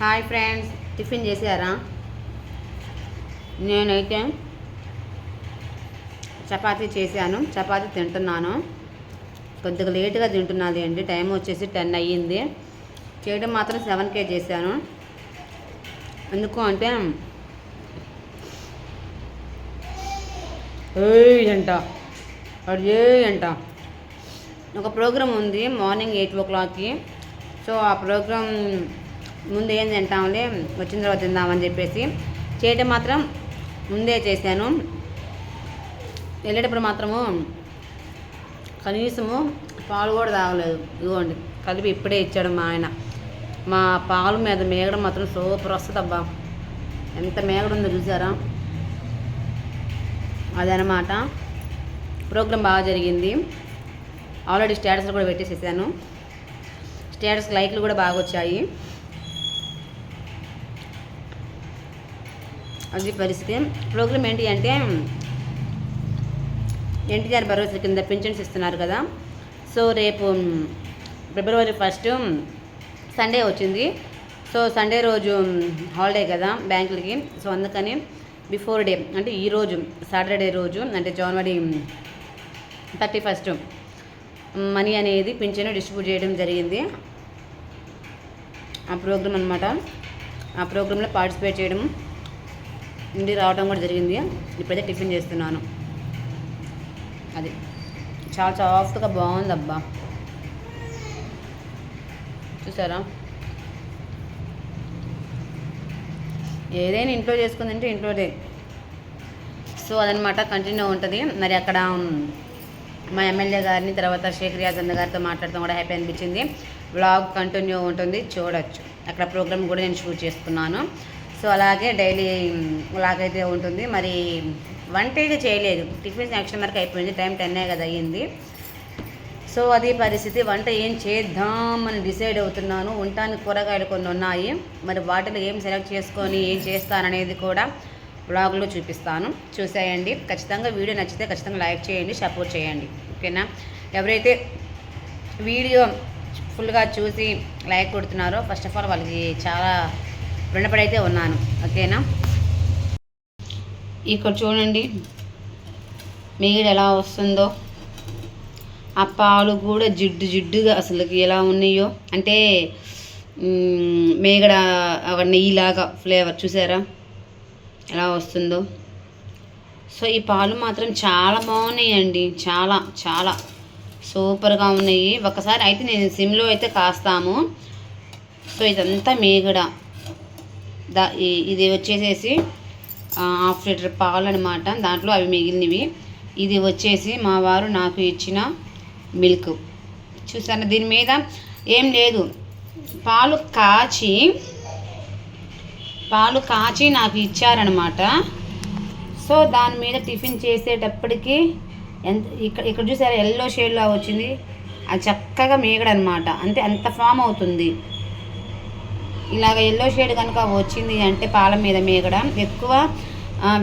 Hi friends, tiffin చేశారా? నేనైతే చపాతీ చేశాను. చపాతీ తింటున్నాను. కొద్దిగా లేటుగా తింటున్నది అండి. టైం వచ్చేసి 10 అయ్యింది. చేయడం మాత్రం 7కే చేశాను. ఎందుకు అంటే అంట ఒక ప్రోగ్రాం ఉంది మార్నింగ్ 8 o'clockకి. సో ఆ ప్రోగ్రాం ముందు ఏం తింటాంలే, వచ్చిన తర్వాత తిందామని చెప్పేసి చేయడం మాత్రం ముందే చేశాను. వెళ్ళేటప్పుడు మాత్రము కనీసము పాలు కూడా తాగలేదు. ఇదిగోండి కలిపి ఇప్పుడే ఇచ్చాడు మా ఆయన. మా పాలు మీద మేగడం మాత్రం సూపర్ వస్తుంది అబ్బా. ఎంత మేగడ ఉందో చూసారా? అదనమాట. ప్రోగ్రాం బాగా జరిగింది. ఆల్రెడీ స్టేటస్లో కూడా పెట్టేసేసాను. స్టేటస్ లైక్లు కూడా బాగా వచ్చాయి. అది పరిస్థితి. ప్రోగ్రాం ఏంటి అంటే ఎన్టీఆర్ భరోసా కింద పెన్షన్స్ ఇస్తున్నారు కదా. సో రేపు February 1 సండే వచ్చింది. సో సండే రోజు హాలిడే కదా బ్యాంకులకి. సో అందుకని బిఫోర్ డే అంటే ఈరోజు సాటర్డే రోజు అంటే January 31 మనీ అనేది పింఛను డిస్ట్రిబ్యూట్ చేయడం జరిగింది. ఆ ప్రోగ్రాం అనమాట. ఆ ప్రోగ్రాంలో పార్టిసిపేట్ చేయడం, ఇంటికి రావడం కూడా జరిగింది. ఇప్పుడైతే టిఫిన్ చేస్తున్నాను. అది చాలా సాఫ్ట్గా బాగుంది అబ్బా. చూసారా? ఏదైనా ఇంట్లో చేసుకుందంటే ఇంట్లోనే. సో అదనమాట కంటిన్యూ ఉంటుంది. మరి అక్కడ మా ఎమ్మెల్యే గారిని తర్వాత షేక్ రియాజ్ అన్న గారితో మాట్లాడటం కూడా హ్యాపీ అనిపించింది. వ్లాగ్ కంటిన్యూ ఉంటుంది, చూడొచ్చు. అక్కడ ప్రోగ్రామ్ కూడా నేను షూట్ చేసుకున్నాను. సో అలాగే డైలీ వ్లాగ్ అయితే ఉంటుంది. మరి వంట అయితే చేయలేదు. టిఫిన్ యాక్షన్ వరకు అయిపోయింది. టైం 10 కదా అయ్యింది. సో అది పరిస్థితి. వంట ఏం చేద్దామని డిసైడ్ అవుతున్నాను. ఉండటానికి కూరగాయలు కొన్ని ఉన్నాయి. మరి వాటిలో ఏం సెలెక్ట్ చేసుకొని ఏం చేస్తాననేది కూడా వ్లాగ్లో చూపిస్తాను. చూసేయండి. ఖచ్చితంగా వీడియో నచ్చితే ఖచ్చితంగా లైక్ చేయండి, సపోర్ట్ చేయండి. ఓకేనా? ఎవరైతే వీడియో ఫుల్గా చూసి లైక్ కొడుతున్నారో ఫస్ట్ ఆఫ్ ఆల్ వాళ్ళకి చాలా రుణపడైతే ఉన్నాను. ఓకేనా? ఇక్కడ చూడండి మీగడ ఎలా వస్తుందో. ఆ పాలు కూడా జిడ్డుగా అసలుకి ఎలా ఉన్నాయో అంటే మేగడ నెయ్యిలాగా ఫ్లేవర్ చూసారా ఎలా వస్తుందో. సో ఈ పాలు మాత్రం చాలా బాగున్నాయండి. చాలా చాలా సూపర్గా ఉన్నాయి. ఒకసారి అయితే నేను సిమ్లో అయితే కాస్తాము. సో ఇదంతా మేగడ. ఇది వచ్చేసేసి 1/2 లీటర్ పాలు అనమాట. దాంట్లో అవి మిగిలినవి. ఇది వచ్చేసి మా వారు నాకు ఇచ్చిన మిల్క్. చూసారా? దీని మీద ఏం లేదు. పాలు కాచి నాకు ఇచ్చారనమాట. సో దాని మీద టిఫిన్ చేసేటప్పటికి ఇక్కడ చూసారా ఎల్లో షేడ్లో వచ్చింది. అది చక్కగా మేగడ అనమాట. అంటే అంత ఫామ్ అవుతుంది. ఇలాగ ఎల్లో షేడ్ కనుక వచ్చింది అంటే పాల మీద మేగడ ఎక్కువ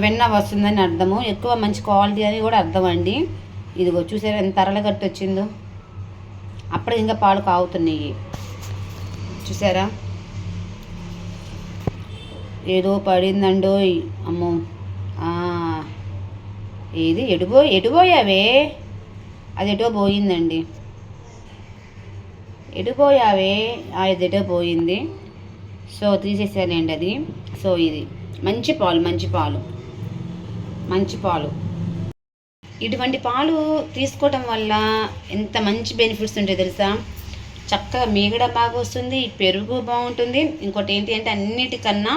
వెన్న వస్తుందని అర్థము. ఎక్కువ మంచి క్వాలిటీ అని కూడా అర్థం అండి. ఇదిగో చూసారా ఎంత తరలగట్టు వచ్చిందో. అప్పుడు ఇంకా పాలు కాగుతున్నాయి. చూసారా? ఏదో పడిందండో అమ్మో. ఏది ఎటుపోయావే? అది ఎటో పోయిందండి. ఎటుపోయావే? అది ఎటో పోయింది. సో తీసేసానండి అది. సో ఇది మంచి పాలు. ఇటువంటి పాలు తీసుకోవటం వల్ల ఎంత మంచి బెనిఫిట్స్ ఉంటాయి తెలుసా? చక్కగా మీగడ బాగా వస్తుంది, పెరుగు బాగుంటుంది. ఇంకోటి ఏంటి అంటే అన్నిటికన్నా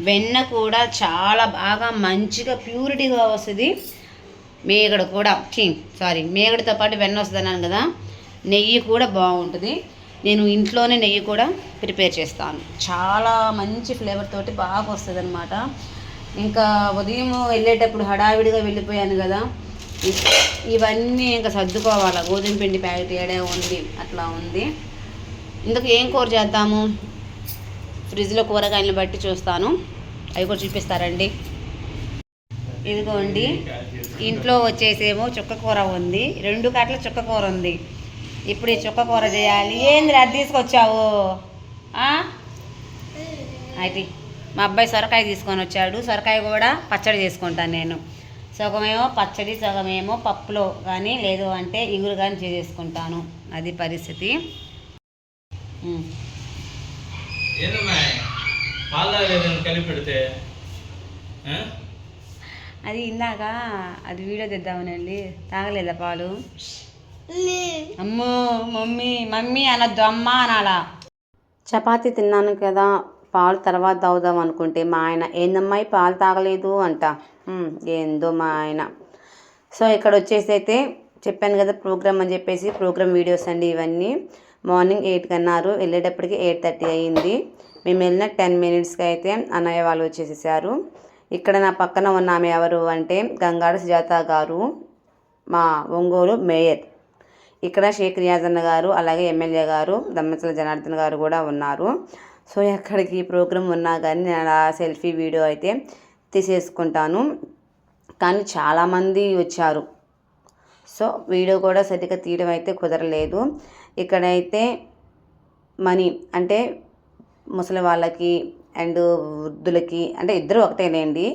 వెన్న కూడా చాలా బాగా మంచిగా ప్యూరిటీగా వస్తుంది. మేగడ కూడా మేగడతో పాటు వెన్న వస్తుంది అన్నాను కదా. నెయ్యి కూడా బాగుంటుంది. నేను ఇంట్లోనే నెయ్యి కూడా ప్రిపేర్ చేస్తాను. చాలా మంచి ఫ్లేవర్ తోటి బాగా వస్తుంది అనమాట. ఇంకా ఉదయం వెళ్ళేటప్పుడు హడావిడిగా వెళ్ళిపోయాను కదా. ఇవన్నీ ఇంకా సర్దుకోవాలి. గోధుమ పిండి ప్యాకెట్ ఏడే ఉంది, అట్లా ఉంది. ఇందుకు ఏం కూర చేద్దాము? ఫ్రిడ్జ్లో కూరగాయలను బట్టి చూస్తాను. అవి కూడా చూపిస్తారండి. ఇదిగోండి ఇంట్లో వచ్చేసేమో చుక్క కూర ఉంది. 2 కట్ల చుక్క కూర ఉంది. ఇప్పుడు ఈ చుక్క కూర చేయాలి. ఏంది అది తీసుకొచ్చావు? అయితే మా అబ్బాయి సొరకాయ తీసుకొని వచ్చాడు. సొరకాయ కూడా పచ్చడి చేసుకుంటాను నేను. సగమేమో పచ్చడి, సగమేమో పప్పులో కానీ లేదు అంటే ఇగురు కానీ చేసుకుంటాను. అది పరిస్థితి. అది ఇందాక అది వీడియో తెద్దామనండి, తాగలేదా పాలు? అమ్మో మమ్మీ మమ్మీ అనొద్దు, అమ్మ అనాలా. చపాతీ తిన్నాను కదా, పాలు తర్వాత తాగుదాం అనుకుంటే మా ఆయన ఏందమ్మాయి పాలు తాగలేదు అంట. ఏందో మా ఆయన. సో ఇక్కడ వచ్చేసి అయితే చెప్పాను కదా ప్రోగ్రామ్ అని చెప్పేసి, ప్రోగ్రామ్ వీడియోస్ అండి ఇవన్నీ. మార్నింగ్ 8కి అన్నారు, వెళ్ళేటప్పటికి 8:30 అయ్యింది. మేము వెళ్ళిన 10 మినిట్స్కి అయితే అన్నయ్య వాళ్ళు వచ్చేసేసారు. ఇక్కడ నా పక్కన ఉన్న ఆమె ఎవరు అంటే గంగాడ సుజాత గారు, మా ఒంగోలు మేయర్. ఇక్కడ షేక్ రియాజ్ అన్న గారు, అలాగే ఎమ్మెల్యే గారు దమ్మచల జనార్దన్ గారు కూడా ఉన్నారు. సో ఎక్కడికి ప్రోగ్రామ్ ఉన్నా కానీ నేను అలా సెల్ఫీ వీడియో అయితే తీసేసుకుంటాను. కానీ చాలామంది వచ్చారు. సో వీడియో కూడా సరిగ్గా తీయడం అయితే కుదరలేదు. ఇక్కడైతే మనీ అంటే ముసలి వాళ్ళకి అండ్ వృద్ధులకి, అంటే ఇద్దరు ఒకటేలేండి,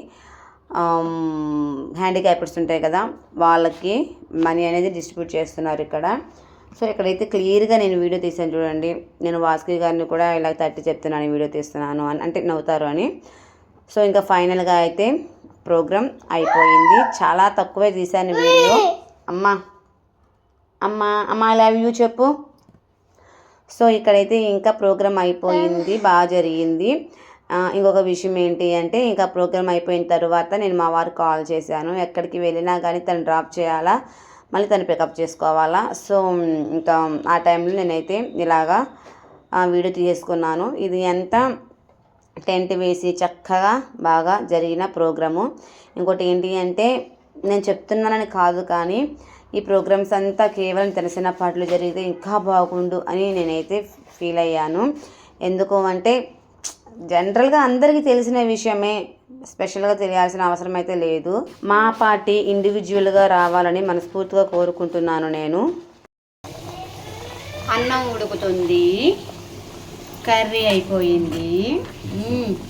హ్యాండిక్యాప్డ్స్ ఉంటాయి కదా వాళ్ళకి మనీ అనేది డిస్ట్రిబ్యూట్ చేస్తున్నారు ఇక్కడ. సో ఇక్కడైతే క్లియర్గా నేను వీడియో తీసాను చూడండి. నేను వాసుకి గారిని కూడా ఇలా తట్టి చెప్తున్నాను వీడియో తీస్తున్నాను అని, అంటే నవ్వుతారు అని. సో ఇంకా ఫైనల్గా అయితే ప్రోగ్రామ్ అయిపోయింది. చాలా తక్కువే తీశాను వీడియో. అమ్మా అమ్మా అమ్మ ఐ లవ్ యూ చెప్పు. సో ఇక్కడైతే ఇంకా ప్రోగ్రామ్ అయిపోయింది, బాగా జరిగింది. ఇంకొక విషయం ఏంటి అంటే, ఇంకా ప్రోగ్రామ్ అయిపోయిన తర్వాత నేను మా వారికి కాల్ చేశాను. ఎక్కడికి వెళ్ళినా కానీ తను డ్రాప్ చేయాలా, మళ్ళీ తను పికప్ చేసుకోవాలా. సో ఇంకా ఆ టైంలో నేనైతే ఇలాగా వీడియో తీసుకున్నాను. ఇది అంతా టెంట్ వేసి చక్కగా బాగా జరిగిన ప్రోగ్రాము. ఇంకోటి ఏంటి అంటే, నేను చెప్తున్నానని కాదు కానీ ఈ ప్రోగ్రామ్స్ అంతా కేవలం తెలిసిన పాటలు జరిగితే ఇంకా బాగుండు అని నేనైతే ఫీల్ అయ్యాను. ఎందుకు అంటే జనరల్గా అందరికీ తెలిసిన విషయమే, స్పెషల్గా తెలియాల్సిన అవసరం అయితే లేదు. మా పార్టీ ఇండివిజువల్గా రావాలని మనస్ఫూర్తిగా కోరుకుంటున్నాను నేను. అన్నం ఉడుకుతుంది, కర్రీ అయిపోయింది.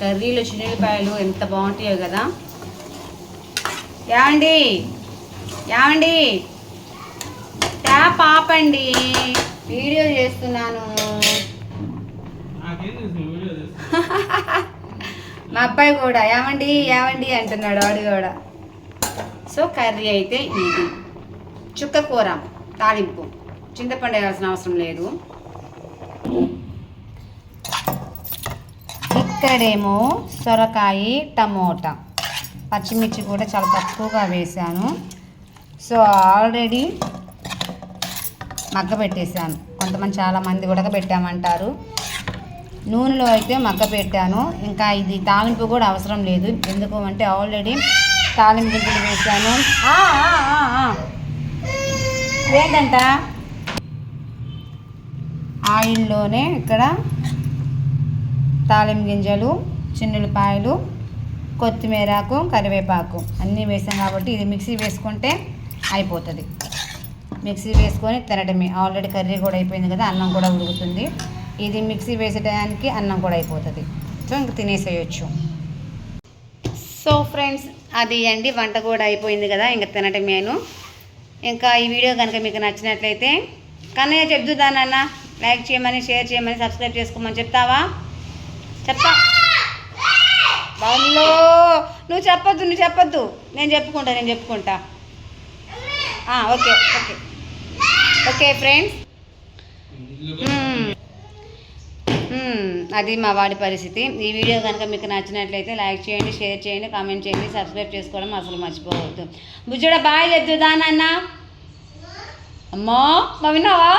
కర్రీలో చిన్నులపాయలు ఎంత బాగుంటాయో కదా. ఏమండి ఏమండి ట్యాప్ ఆపండి, వీడియో చేస్తున్నాను. మా అబ్బాయి కూడా ఏమండి ఏమండి అంటున్నాడు, వాడు కూడా. సో కర్రీ అయితే ఇది చుక్క కూర తాలింపు, చింతపండు వేయాల్సిన అవసరం లేదు. ఇక్కడేమో సొరకాయ టమోటా, పచ్చిమిర్చి కూడా చాలా తక్కువగా వేసాను. సో ఆల్రెడీ మగ్గ పెట్టేశాను. కొంతమంది చాలామంది ఉడకబెట్టామంటారు. నూనెలో అయితే మగ్గ పెట్టాను. ఇంకా ఇది తాలింపు కూడా అవసరం లేదు, ఎందుకు అంటే ఆల్రెడీ తాలింపు గింజలు వేసాను. ఏంటంట ఆయిల్లోనే ఇక్కడ తాలింపు గింజలు, చిన్నులపాయలు, కొత్తిమీరకు, కరివేపాకు అన్నీ వేసాం కాబట్టి ఇది మిక్సీ వేసుకుంటే అయిపోతుంది. మిక్సీ వేసుకొని తినడమే. ఆల్రెడీ కర్రీ కూడా అయిపోయింది కదా, అన్నం కూడా ఉడుకుతుంది. ఇది మిక్సీ వేసేటానికి అన్నం కూడా అయిపోతుంది. సో ఇంక తినేసేయచ్చు. సో ఫ్రెండ్స్ అది అండి, వంట కూడా అయిపోయింది కదా, ఇంకా తినటమేను. ఇంకా ఈ వీడియో కనుక మీకు నచ్చినట్లయితే కన్నయ్య చెప్తుదానన్న లైక్ చేయమని, షేర్ చేయమని, సబ్స్క్రైబ్ చేసుకోమని చెప్తావా? చెప్తా వాళ్ళు. నువ్వు చెప్పొద్దు, నేను చెప్పుకుంటా. Okay okay okay friends. అది మా వాడి పరిస్థితి. ఈ వీడియో కనుక మీకు నచ్చినట్లయితే లైక్ చేయండి, షేర్ చేయండి, కామెంట్ చేయండి, సబ్స్క్రైబ్ చేసుకోవడం అసలు మర్చిపోవద్దు. బుజ్జుడ బాయ్ చెప్తుదా నాన్న. అమ్మో విన్నావా?